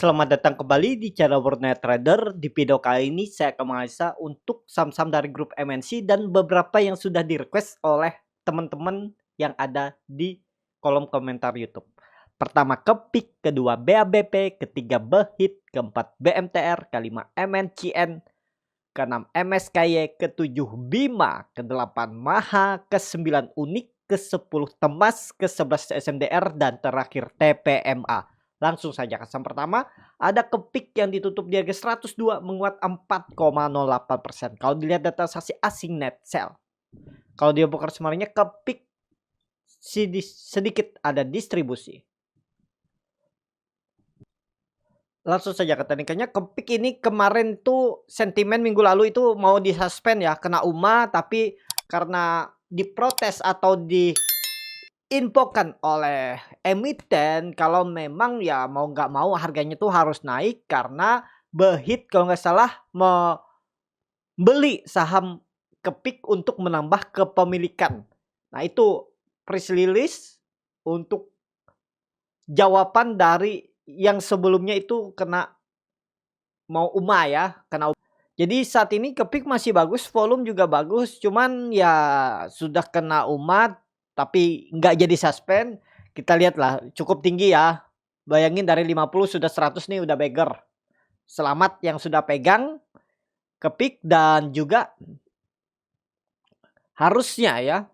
selamat datang kembali di channel Worldnet Trader. Di video kali ini saya akan menganalisa untuk saham-saham dari grup MNC dan beberapa yang sudah di-request oleh teman-teman yang ada di kolom komentar YouTube. Pertama Kepik, kedua BABP, ketiga BHIT, keempat BMTR, kelima MNCN, keenam MSKY, ketujuh BIMA, kedelapan MAHA, kesembilan Unik, ke-10 Temas, ke-11 SMDR, dan terakhir TPMA. Langsung saja ke saham pertama, ada Kepik yang ditutup di harga 102 menguat 4,08%. Kalau dilihat data transaksi asing net sell. Kalau dia buka semuanya Kepik sedikit ada distribusi. Langsung saja ke teknikannya. Kepik ini kemarin tuh sentimen minggu lalu itu mau disuspend ya, kena UMA, tapi karena diprotes atau diinfokan oleh emiten kalau memang ya mau nggak mau harganya tuh harus naik karena BHIT kalau nggak salah membeli saham Kepik untuk menambah kepemilikan. Nah itu press release untuk jawaban dari yang sebelumnya itu kena mau UMA ya, kena UMA. Jadi saat ini Kepik masih bagus, volume juga bagus, cuman ya sudah kena UMA tapi nggak jadi suspend. Kita lihatlah cukup tinggi ya. Bayangin dari 50 sudah 100 nih udah beggar. Selamat yang sudah pegang Kepik dan juga harusnya ya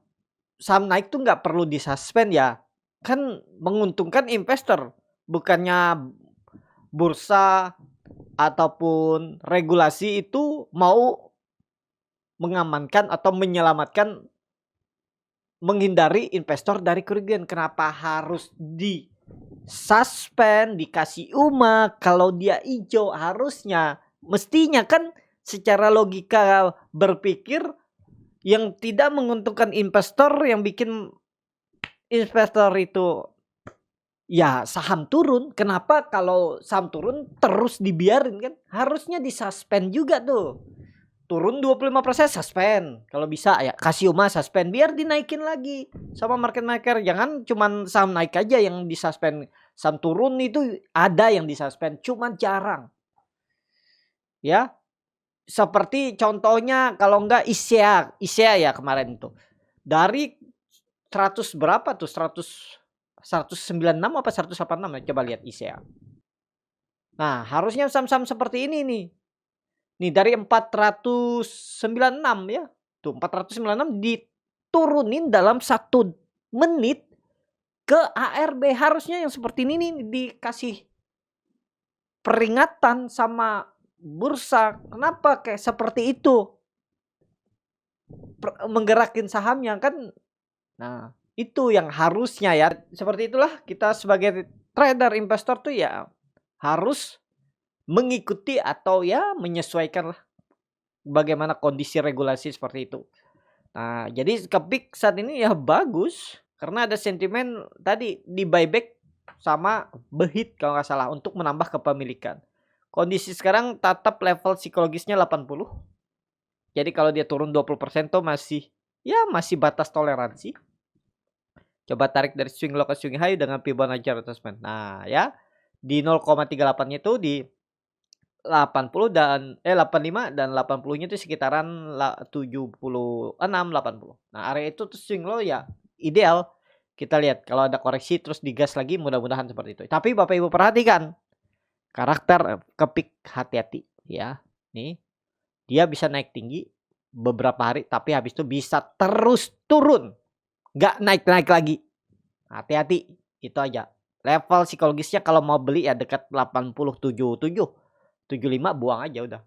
saham naik tuh nggak perlu disuspend ya. Kan menguntungkan investor, bukannya bursa ataupun regulasi itu mau mengamankan atau menyelamatkan, menghindari investor dari kerugian. Kenapa harus di suspend, dikasih UMA kalau dia hijau? Harusnya mestinya kan secara logika berpikir yang tidak menguntungkan investor, yang bikin investor itu ya saham turun. Kenapa kalau saham turun terus dibiarin kan? Harusnya disuspend juga tuh. Turun 25% suspend. Kalau bisa ya kasih UMA suspend biar dinaikin lagi sama market maker. Jangan cuman saham naik aja yang disuspend. Saham turun itu ada yang disuspend, cuman jarang. Ya. Seperti contohnya kalau enggak ISEA ya kemarin itu. Dari 100 berapa tuh? 196 apa 186 ya? Coba lihat ISEA. Nah, harusnya saham-saham seperti ini nih. Nih dari 496 ya. Tuh 496 diturunin dalam 1 menit ke ARB. Harusnya yang seperti ini nih dikasih peringatan sama bursa. Kenapa kayak seperti itu? Menggerakin sahamnya kan. Nah, itu yang harusnya ya. Seperti itulah kita sebagai trader investor tuh ya harus mengikuti atau ya menyesuaikan lah bagaimana kondisi regulasi seperti itu. Nah, jadi Kepik saat ini ya bagus karena ada sentimen tadi di buyback sama BHIT kalau nggak salah untuk menambah kepemilikan. Kondisi sekarang tetap level psikologisnya 80. Jadi kalau dia turun 20% tuh masih batas toleransi. Coba tarik dari swing low ke swing high dengan Fibonacci retracement. Nah, ya di 0,38-nya itu di 80 dan 85 dan 80-nya itu sekitaran 76 80. Nah, area itu tuh swing low ya ideal. Kita lihat kalau ada koreksi terus digas lagi, mudah-mudahan seperti itu. Tapi Bapak Ibu perhatikan karakter Kepik, hati-hati ya. Nih, dia bisa naik tinggi beberapa hari tapi habis itu bisa terus turun. Nggak naik-naik lagi. Hati-hati, itu aja. Level psikologisnya kalau mau beli ya dekat 87, 75 buang aja udah.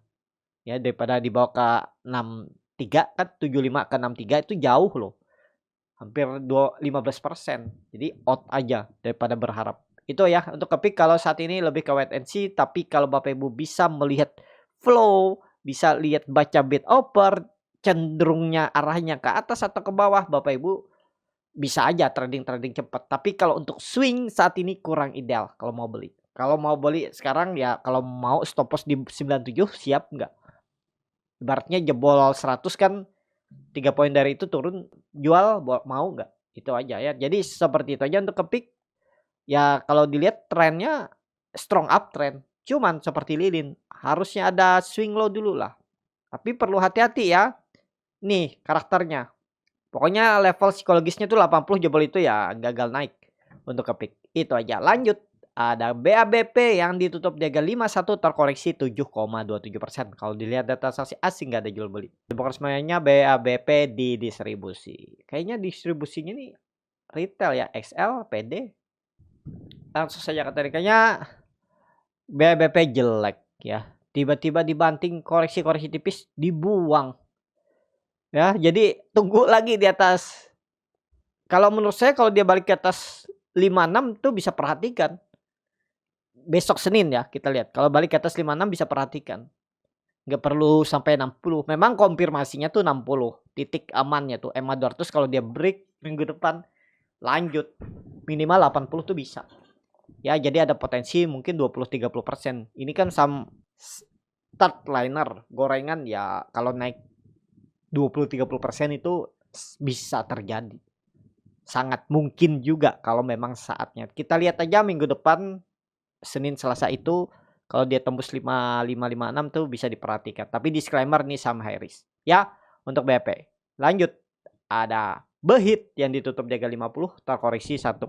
Ya daripada dibawa ke 63 kan, 75 ke 63 itu jauh loh. Hampir 15%. Jadi out aja daripada berharap. Itu ya untuk Kepik kalau saat ini lebih ke wait and see, tapi kalau Bapak Ibu bisa melihat flow, bisa lihat baca bid offer, cenderungnya arahnya ke atas atau ke bawah, Bapak Ibu bisa aja trading cepat. Tapi kalau untuk swing saat ini kurang ideal kalau mau beli. Kalau mau beli sekarang ya kalau mau stop loss di 97 siap nggak? Ibaratnya jebol 100 kan 3 poin dari itu turun, jual mau nggak? Itu aja ya. Jadi seperti itu aja untuk Kepik. Ya kalau dilihat trennya strong uptrend. Cuman seperti lilin, harusnya ada swing low dulu lah. Tapi perlu hati-hati ya. Nih karakternya. Pokoknya level psikologisnya tuh 80 jebol itu ya gagal naik untuk ke pick. Itu aja. Lanjut. Ada BABP yang ditutup di harga 51 terkoreksi 7,27%. Kalau dilihat data transaksi asing nggak ada jual beli. Pokoknya semuanya BABP di distribusi. Kayaknya distribusinya nih retail ya, XL, PD. Langsung saja kayaknya BABP jelek ya. Tiba-tiba dibanting koreksi-koreksi tipis dibuang. Ya, jadi tunggu lagi di atas. Kalau menurut saya kalau dia balik ke atas 56 tuh bisa perhatikan. Besok Senin ya kita lihat. Kalau balik ke atas 56 bisa perhatikan. Nggak perlu sampai 60. Memang konfirmasinya tuh 60. Titik amannya tuh EMA 200 kalau dia break minggu depan lanjut minimal 80 tuh bisa. Ya, jadi ada potensi mungkin 20-30%. Ini kan start liner gorengan ya, kalau naik 20-30% itu bisa terjadi. Sangat mungkin juga kalau memang saatnya. Kita lihat aja minggu depan Senin Selasa itu kalau dia tembus 5556 tuh bisa diperhatikan. Tapi disclaimer nih sama Harris. Ya, untuk BP. Lanjut. Ada Behit yang ditutup di harga 50 terkoreksi 1,96%.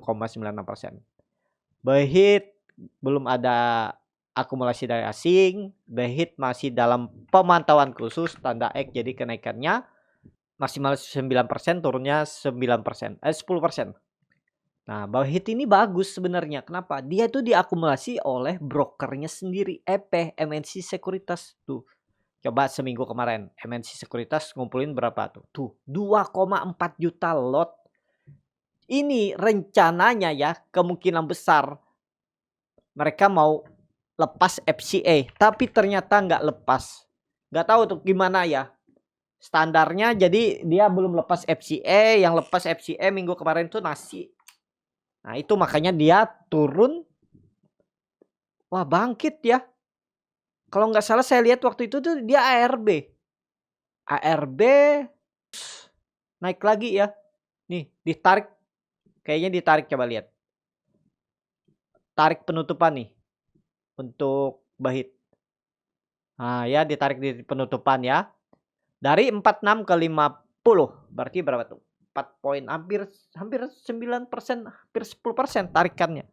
Behit belum ada akumulasi dari asing. Behit masih dalam pemantauan khusus tanda X, jadi kenaikannya maksimal 9%, turunnya 9%, 10%. Nah, Behit ini bagus sebenarnya. Kenapa? Dia tuh diakumulasi oleh brokernya sendiri, EP, MNC Sekuritas. Tuh, coba seminggu kemarin, MNC Sekuritas ngumpulin berapa tuh? Tuh, 2,4 juta lot. Ini rencananya ya, kemungkinan besar mereka mau lepas FCA. Tapi ternyata nggak lepas. Nggak tahu tuh gimana ya standarnya. Jadi dia belum lepas FCA. Yang lepas FCA minggu kemarin tuh nasi. Nah itu makanya dia turun. Wah bangkit ya. Kalau nggak salah saya lihat waktu itu tuh dia ARB. ARB naik lagi ya. Nih ditarik. Kayaknya ditarik, coba lihat. Tarik penutupan nih. Untuk Behit. Nah ya ditarik di penutupan ya. Dari 46 ke 50. Berarti berapa tuh? 4 poin, hampir 9%, hampir 10% tarikannya.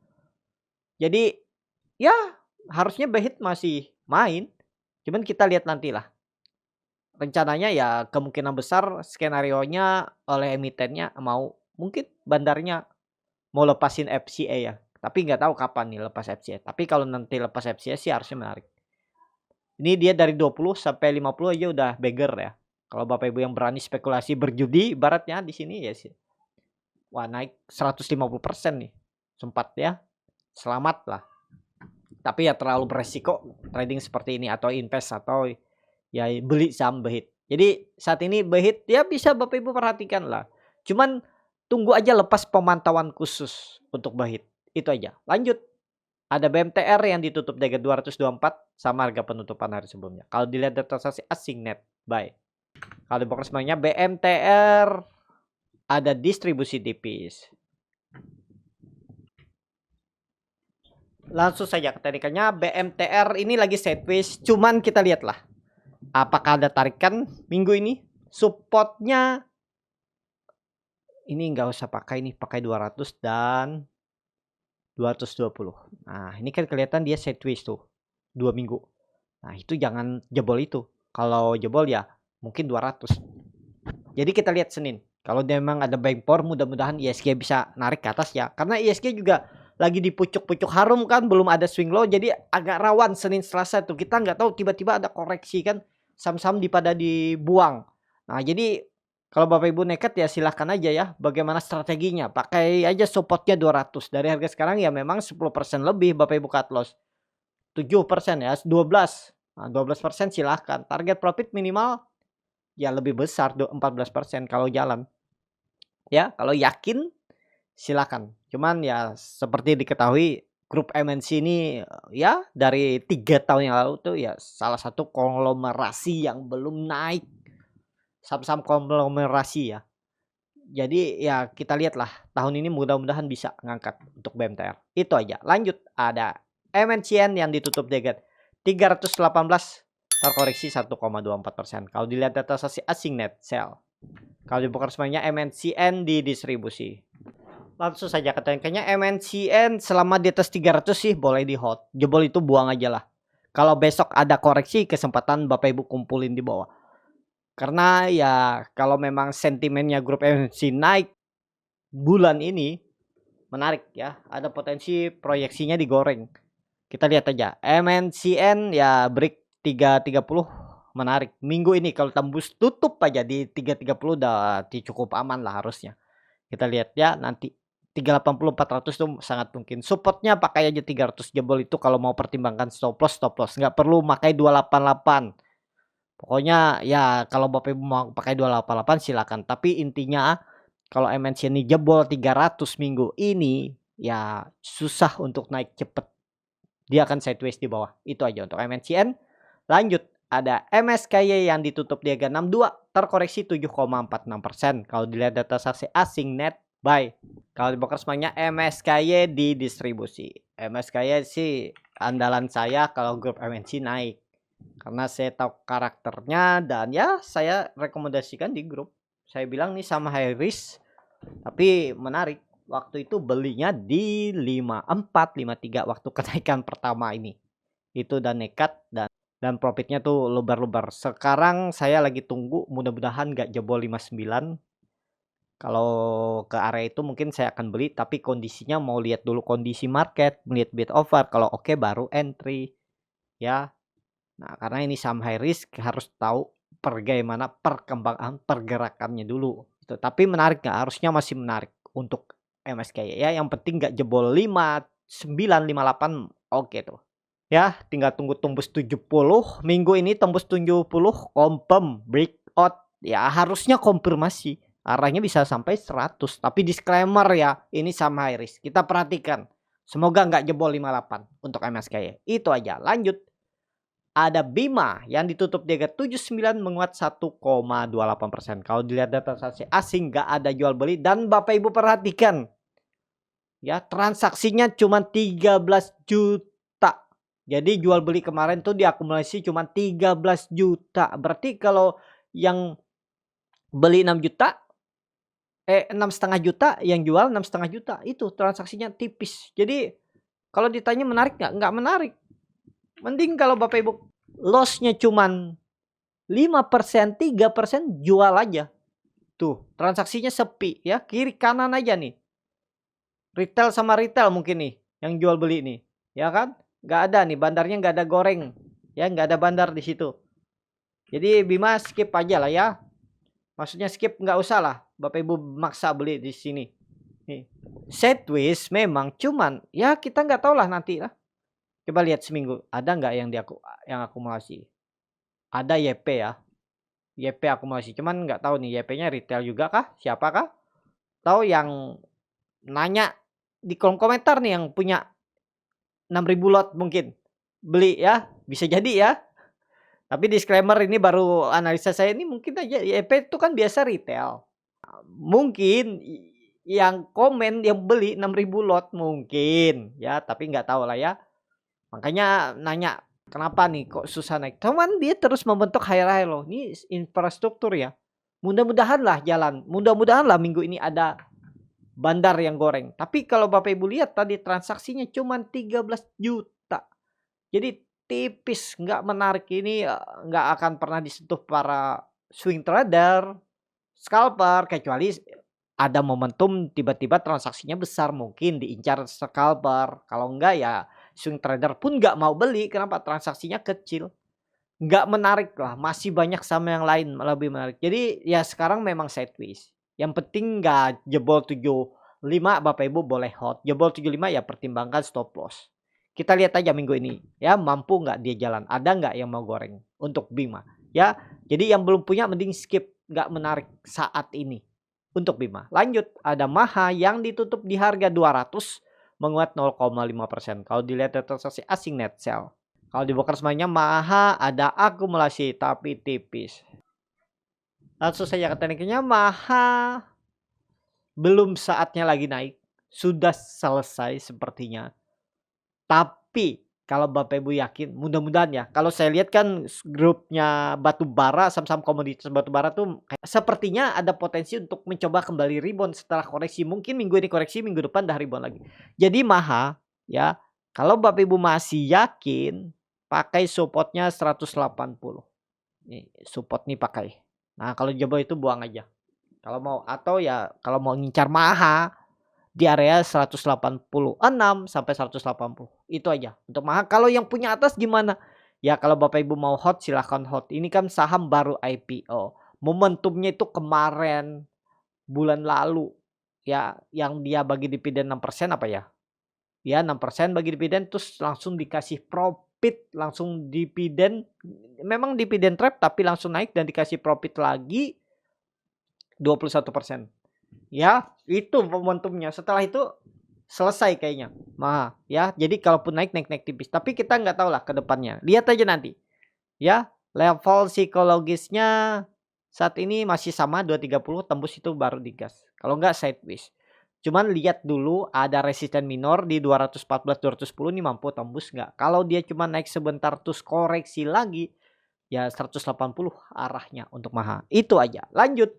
Jadi ya harusnya Behit masih main. Cuman kita lihat nantilah. Rencananya ya kemungkinan besar skenarionya oleh emitennya mau mungkin bandarnya mau lepasin FCA ya. Tapi nggak tahu kapan nih lepas FCA. Tapi kalau nanti lepas FCA sih harusnya menarik. Ini dia dari 20 sampai 50 aja udah beggar ya. Kalau Bapak Ibu yang berani spekulasi berjudi ibaratnya di sini ya sih. Wah, naik 150% nih. Sempat ya. Selamat lah. Tapi ya terlalu beresiko trading seperti ini atau invest atau ya beli saham Behit. Jadi saat ini Behit ya bisa Bapak Ibu perhatikan lah. Cuman tunggu aja lepas pemantauan khusus untuk Behit. Itu aja. Lanjut. Ada BMTR yang ditutup di harga 224 sama harga penutupan hari sebelumnya. Kalau dilihat data transaksi asing net buy. Kalau di box semuanya BMTR ada distribusi tipis. Langsung saja ketarikannya BMTR ini lagi sideways. Cuman kita lihatlah apakah ada tarikan minggu ini. Supportnya ini nggak usah pakai nih, pakai 200 dan 220. Nah ini kan kelihatan dia sideways tuh 2 minggu. Nah itu jangan jebol itu. Kalau jebol ya mungkin 200. Jadi kita lihat Senin. Kalau dia memang ada buying power, mudah-mudahan ISG bisa narik ke atas ya. Karena ISG juga lagi di pucuk-pucuk harum kan, belum ada swing low. Jadi agak rawan Senin Selasa tuh. Kita nggak tahu tiba-tiba ada koreksi kan. Saham-saham pada dibuang. Nah jadi kalau Bapak Ibu nekat ya silahkan aja ya. Bagaimana strateginya. Pakai aja supportnya 200. Dari harga sekarang ya memang 10% lebih Bapak Ibu cut loss. 7% ya, 12. Nah, 12% silahkan. Target profit minimal ya lebih besar 14% kalau jalan. Ya, kalau yakin silakan. Cuman ya seperti diketahui grup MNC ini ya dari 3 tahun yang lalu tuh ya salah satu konglomerasi yang belum naik. Saham-saham konglomerasi ya. Jadi ya kita lihatlah tahun ini mudah-mudahan bisa ngangkat untuk BMTR. Itu aja. Lanjut ada MNCN yang ditutup di harga 318 terkoreksi 1,24%. Kalau dilihat data transaksi asing net sell. Kalau dibongkar semuanya MNCN di distribusi. Langsung saja katanya MNCN selama di atas 300 sih boleh di hold. Jebol itu buang aja lah. Kalau besok ada koreksi, kesempatan Bapak Ibu kumpulin di bawah. Karena ya kalau memang sentimennya grup MNC naik bulan ini menarik ya, ada potensi proyeksinya digoreng. Kita lihat aja MNCN ya break 330 menarik. Minggu ini kalau tembus tutup aja di 330 udah cukup aman lah harusnya. Kita lihat ya nanti 380 400 tuh sangat mungkin. Supportnya pakai aja 300 jebol itu kalau mau pertimbangkan stop loss. Nggak perlu pakai 288. Pokoknya ya kalau Bapak Ibu mau pakai 288 silakan. Tapi intinya kalau MNC ini jebol 300 minggu ini ya susah untuk naik cepet. Dia akan sideways di bawah. Itu aja untuk MNCN. Lanjut ada MSKY yang ditutup di harga 62 terkoreksi 7,46%. Kalau dilihat data saksi asing net buy. Kalau dibongkar semuanya MSKY di distribusi. MSKY sih andalan saya kalau grup MNC naik. Karena saya tahu karakternya dan ya saya rekomendasikan di grup. Saya bilang nih sama high risk tapi menarik. Waktu itu belinya di 54 53 waktu kenaikan pertama ini. Itu udah nekat dan profitnya tuh lubar-lubar. Sekarang saya lagi tunggu mudah-mudahan nggak jebol 59. Kalau ke area itu mungkin saya akan beli tapi kondisinya mau lihat dulu kondisi market, melihat bid offer. Kalau oke baru entry ya. Nah, karena ini saham high risk harus tahu bagaimana perkembangan pergerakannya dulu. Gitu. Tapi menarik nggak? Harusnya masih menarik untuk MSKY ya. Yang penting nggak jebol 59 58 oke tuh. Ya, tinggal tunggu tembus 70. Minggu ini tembus 70 confirm breakout. Ya, harusnya konfirmasi. Arahnya bisa sampai 100. Tapi disclaimer ya, ini sama high risk. Kita perhatikan. Semoga nggak jebol 58 untuk MSKY. Itu aja. Lanjut. Ada Bima yang ditutup di harga 79 menguat 1,28%. Kalau dilihat data transaksi asing nggak ada jual beli dan Bapak Ibu perhatikan. Ya, transaksinya cuma 13 juta. Jadi jual beli kemarin tuh diakumulasi cuma 13 juta. Berarti kalau yang beli 6 juta 6,5 juta, yang jual 6,5 juta. Itu transaksinya tipis. Jadi kalau ditanya menarik nggak menarik. Mending kalau Bapak Ibu lossnya cuman 5%, 3% jual aja. Tuh, transaksinya sepi ya, kiri kanan aja nih. Retail sama retail mungkin nih yang jual beli nih. Ya kan? Nggak ada nih, bandarnya nggak ada goreng. Ya, nggak ada bandar di situ. Jadi Bima skip aja lah ya. Maksudnya skip nggak usah lah Bapak Ibu maksa beli di sini. Nih. Sideways memang cuman ya kita nggak tahu lah nanti lah. Coba lihat seminggu ada nggak yang akumulasi? Ada YP ya. YP akumulasi. Cuman nggak tahu nih YP-nya retail juga kah? Siapa kah? Tahu yang nanya di kolom komentar nih yang punya 6.000 lot mungkin. Beli ya. Bisa jadi ya. Tapi disclaimer ini baru analisa saya ini mungkin aja YP itu kan biasa retail. Mungkin yang komen yang beli 6.000 lot mungkin ya. Tapi nggak tahu lah ya. Makanya nanya kenapa nih kok susah naik? Cuman dia terus membentuk high low. Ini infrastruktur ya. Mudah-mudahan lah jalan. Mudah-mudahan lah minggu ini ada bandar yang goreng. Tapi kalau Bapak Ibu lihat tadi transaksinya cuma 13 juta. Jadi tipis, nggak menarik ini nggak akan pernah disentuh para swing trader, scalper kecuali ada momentum tiba-tiba transaksinya besar mungkin diincar scalper. Kalau enggak ya swing trader pun nggak mau beli. Kenapa? Transaksinya kecil. Nggak menarik lah. Masih banyak sama yang lain lebih menarik. Jadi ya sekarang memang sideways. Yang penting nggak jebol 75 Bapak Ibu boleh hold. Jebol 75 ya pertimbangkan stop loss. Kita lihat aja minggu ini. Ya mampu nggak dia jalan. Ada nggak yang mau goreng untuk Bima. Ya jadi yang belum punya mending skip. Nggak menarik saat ini. Untuk Bima. Lanjut ada Maha yang ditutup di harga 200. Menguat 0,5%. Kalau dilihat transaksi asing net sell. Kalau dibongkar semuanya Maha ada akumulasi tapi tipis. Langsung saja tekniknya Maha belum saatnya lagi naik. Sudah selesai sepertinya. Tapi kalau Bapak Ibu yakin, mudah-mudahan ya, kalau saya lihat kan grupnya batubara, saham-saham komoditas batubara tuh sepertinya ada potensi untuk mencoba kembali rebound setelah koreksi. Mungkin minggu ini koreksi, minggu depan dah rebound lagi. Jadi Maha ya, kalau Bapak Ibu masih yakin, pakai supportnya 180. Nih, support nih pakai. Nah, kalau jebol itu buang aja. Kalau mau atau ya kalau mau ngincar Maha di area 186 sampai 180. Itu aja untuk Maha. Kalau yang punya atas gimana? Ya kalau Bapak Ibu mau hot silahkan hot. Ini kan saham baru IPO. Momentumnya itu kemarin bulan lalu ya, yang dia bagi dividen 6% apa ya? Ya 6% bagi dividen terus langsung dikasih profit, langsung dividen. Memang dividen trap tapi langsung naik dan dikasih profit lagi 21%. Ya, itu momentumnya. Setelah itu selesai kayaknya. Nah, ya. Jadi kalaupun naik tipis. Tapi kita nggak tahu lah ke depannya. Lihat aja nanti. Ya, level psikologisnya saat ini masih sama 230, tembus itu baru digas. Kalau nggak sideways. Cuman lihat dulu ada resisten minor di 214 210 ini mampu tembus nggak. Kalau dia cuma naik sebentar terus koreksi lagi ya 180 arahnya untuk Maha. Itu aja. Lanjut.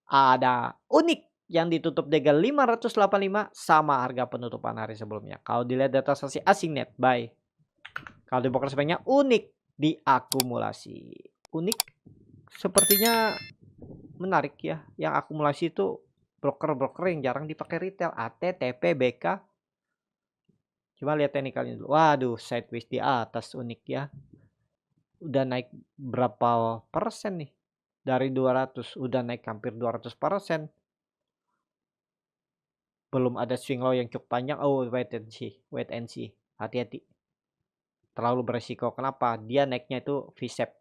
Ada Unik yang ditutup dengan 585 sama harga penutupan hari sebelumnya. Kalau dilihat data sesi asing net buy. Kalau di broker sebaiknya Unik diakumulasi. Unik sepertinya menarik ya. Yang akumulasi itu broker-broker yang jarang dipakai retail. AT, TP, BK. Coba lihat teknikalnya dulu. Waduh, sideways di atas Unik ya. Udah naik berapa persen nih? Dari 200 udah naik hampir 200%. Belum ada swing low yang cukup panjang. Oh, wait and see. Hati-hati. Terlalu beresiko. Kenapa? Dia naiknya itu V-shape.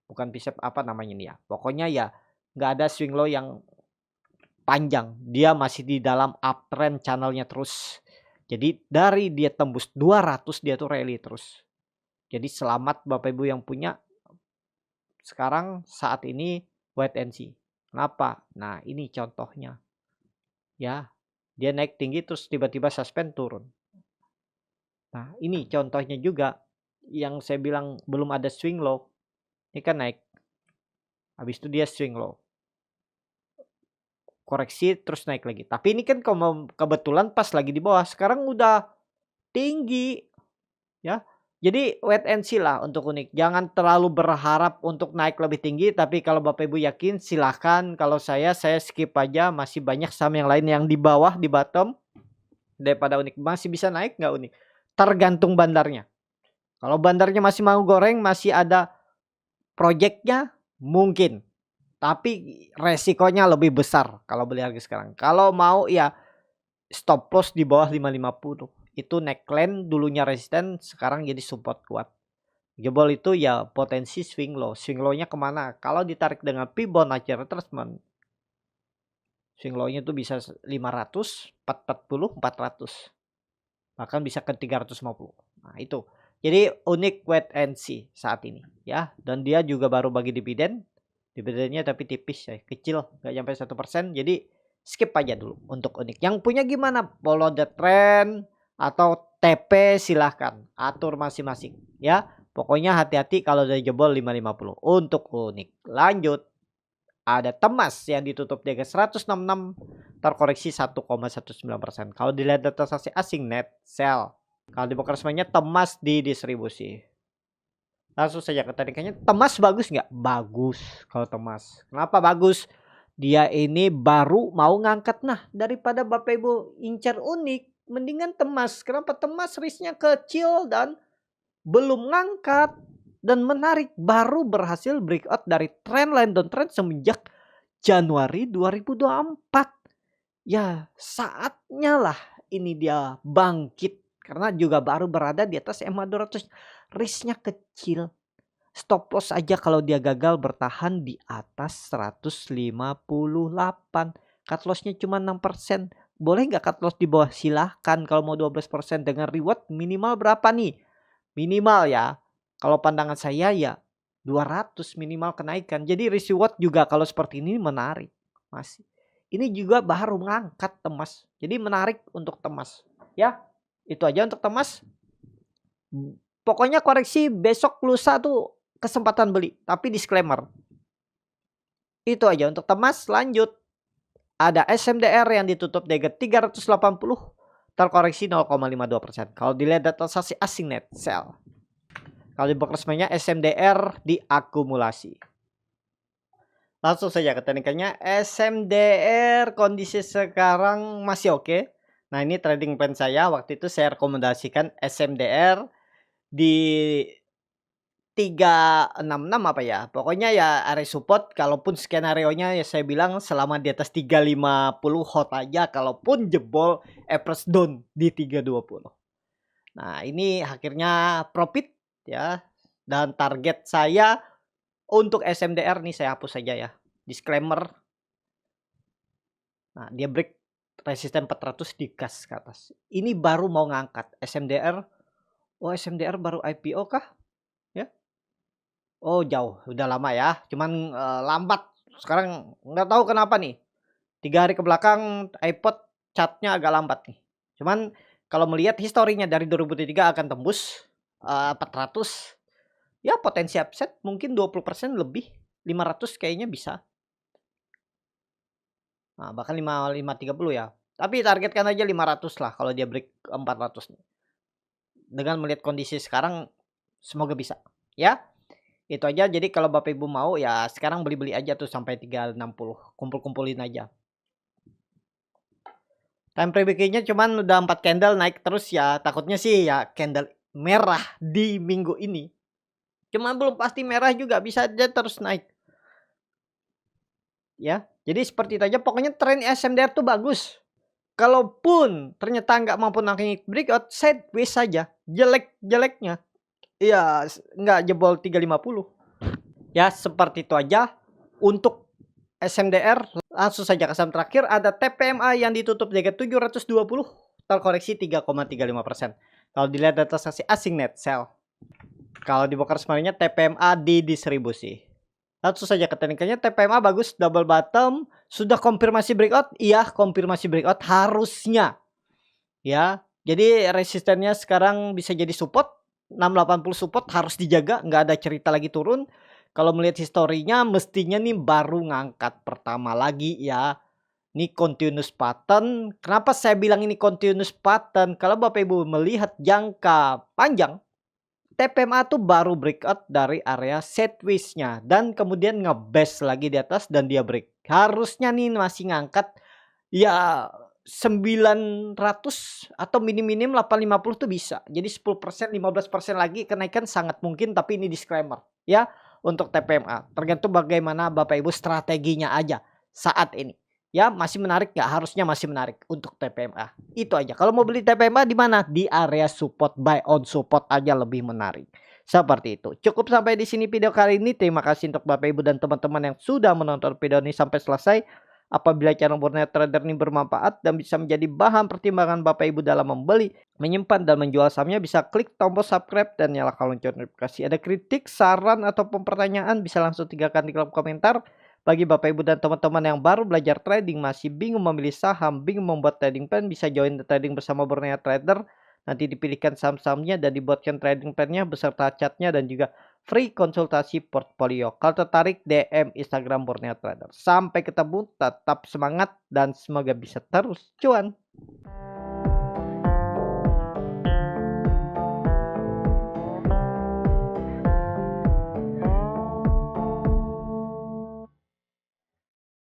Bukan V-shape apa namanya nih ya. Pokoknya ya nggak ada swing low yang panjang. Dia masih di dalam uptrend channelnya terus. Jadi dari dia tembus 200 dia tuh rally terus. Jadi selamat Bapak Ibu yang punya. Sekarang saat ini wait and see. Kenapa? Nah ini contohnya. Ya. Dia naik tinggi terus tiba-tiba suspend turun. Nah ini contohnya juga yang saya bilang belum ada swing low. Ini kan naik. Habis itu dia swing low. Koreksi terus naik lagi. Tapi ini kan kebetulan pas lagi di bawah. Sekarang udah tinggi. Ya. Jadi wait and see lah untuk Unik. Jangan terlalu berharap untuk naik lebih tinggi. Tapi kalau Bapak Ibu yakin silahkan. Kalau saya skip aja. Masih banyak saham yang lain yang di bawah, di bottom. Daripada Unik. Masih bisa naik nggak Unik? Tergantung bandarnya. Kalau bandarnya masih mau goreng, masih ada proyeknya mungkin. Tapi resikonya lebih besar kalau beli harga sekarang. Kalau mau ya stop loss di bawah 550. Itu neckline dulunya resisten, sekarang jadi support kuat. Jebol itu ya potensi swing low. Swing low-nya kemana? Kalau ditarik dengan Fibonacci retracement, swing low-nya itu bisa 500, 440, 400. Bahkan bisa ke 350. Nah itu. Jadi Unik wait and see saat ini ya. Dan dia juga baru bagi dividen. Dividennya tapi tipis ya. Kecil. Gak sampai 1%. Jadi skip aja dulu untuk Unik. Yang punya gimana? Follow the trend atau TP silahkan. Atur masing-masing ya. Pokoknya hati-hati kalau udah jebol 550 untuk Unik. Lanjut. Ada Temas yang ditutup di 166 terkoreksi 1,19%. Kalau dilihat data transaksi asing net sell. Kalau di broker semuanya Temas di distribusi. Langsung saja ke teknikanya. Temas bagus nggak? Bagus kalau Temas. Kenapa bagus? Dia ini baru mau ngangkat. Nah daripada Bapak Ibu incar Unik, mendingan Temas. Kenapa? Temas risknya kecil dan belum ngangkat. Dan menarik, baru berhasil breakout dari trendline downtrend semenjak Januari 2024. Ya saatnya lah ini dia bangkit. Karena juga baru berada di atas EMA 200. Risknya kecil. Stop loss aja kalau dia gagal bertahan di atas 158. Cut lossnya cuma 6%. Boleh nggak cut loss di bawah? Silahkan. Kalau mau 12% dengan reward minimal berapa nih? Minimal ya. Kalau pandangan saya ya 200 minimal kenaikan. Jadi risk reward juga kalau seperti ini menarik. Masih. Ini juga baru mengangkat Temas. Jadi menarik untuk Temas. Ya. Itu aja untuk Temas. Pokoknya koreksi besok lusa tuh kesempatan beli, tapi disclaimer. Itu aja untuk Temas. Lanjut. Ada SMDR yang ditutup di 380 terkoreksi 0,52%. Kalau dilihat data transaksi asing net sell. Kalau di box resminya SMDR diakumulasi. Langsung saja ke teknikalnya. SMDR kondisi sekarang masih oke. Nah, ini trading plan saya. Waktu itu saya rekomendasikan SMDR di 366 apa ya. Pokoknya ya area support. Kalaupun skenario-nya ya saya bilang selama di atas 350 hot aja. Kalaupun jebol average down di 320. Nah, ini akhirnya profit ya. Dan target saya untuk SMDR nih saya hapus saja ya. Disclaimer. Nah, dia break resisten 400 digas ke atas. Ini baru mau ngangkat SMDR. Oh, SMDR baru IPO kah? Ya. Oh, jauh. Udah lama ya. Cuman lambat. Sekarang nggak tahu kenapa nih. 3 hari ke belakang iPod chartnya agak lambat nih. Cuman kalau melihat historinya dari 2023 akan tembus 400. Ya potensi upset mungkin 20% lebih. 500 kayaknya bisa. Nah, bahkan 530 ya. Tapi targetkan aja 500 lah kalau dia break 400. Dengan melihat kondisi sekarang semoga bisa. Ya. Itu aja. Jadi kalau Bapak Ibu mau ya sekarang beli-beli aja tuh sampai 360. Kumpul-kumpulin aja. Time frame weekly-nya cuman udah 4 candle naik terus ya. Takutnya sih ya candle merah di minggu ini. Cuman belum pasti merah juga, bisa aja terus naik. Ya. Jadi seperti itu aja. Pokoknya tren SMDR tuh bagus. Kalaupun ternyata nggak mampu naik breakout, sideways saja. Jelek-jeleknya. Iya, nggak jebol 350. Ya, seperti itu aja. Untuk SMDR, langsung saja ke saham terakhir. Ada TPMA yang ditutup di 720. Terkoreksi 3,35%. Kalau dilihat data transaksi asing net sell. Kalau di broker semuanya TPMA di distribusi. Langsung saja ke teknikalnya. TPMA bagus, double bottom. Sudah konfirmasi breakout? Iya, konfirmasi breakout harusnya. Ya, jadi resistennya sekarang bisa jadi support. 680 support harus dijaga, nggak ada cerita lagi turun. Kalau melihat historinya mestinya nih baru ngangkat pertama lagi ya. Ini continuous pattern. Kenapa saya bilang ini continuous pattern? Kalau Bapak Ibu melihat jangka panjang, TPMA tuh baru breakout dari area sideways-nya dan kemudian ngebase lagi di atas dan dia break. Harusnya nih masih ngangkat ya 900 atau minim-minim 850 tuh bisa. Jadi 10%, 15% lagi kenaikan sangat mungkin, tapi ini disclaimer ya untuk TPMA. Tergantung bagaimana Bapak Ibu strateginya aja saat ini. Ya, masih menarik nggak? Harusnya masih menarik untuk TPMA. Itu aja. Kalau mau beli TPMA di mana? Di area support, buy on support aja lebih menarik. Seperti itu. Cukup sampai di sini video kali ini. Terima kasih untuk Bapak Ibu dan teman-teman yang sudah menonton video ini sampai selesai. Apabila channel Borneo Trader ini bermanfaat dan bisa menjadi bahan pertimbangan Bapak Ibu dalam membeli, menyimpan dan menjual sahamnya, bisa klik tombol subscribe dan nyalakan lonceng notifikasi. Ada kritik, saran atau pertanyaan bisa langsung tinggalkan di kolom komentar. Bagi Bapak Ibu dan teman-teman yang baru belajar trading, masih bingung memilih saham, bingung membuat trading plan, bisa join trading bersama Borneo Trader. Nanti dipilihkan saham-sahamnya dan dibuatkan trading plan-nya beserta chatnya dan juga free konsultasi portfolio. Kalau tertarik DM Instagram Borneo Trader. Sampai ketemu, tetap semangat dan semoga bisa terus cuan.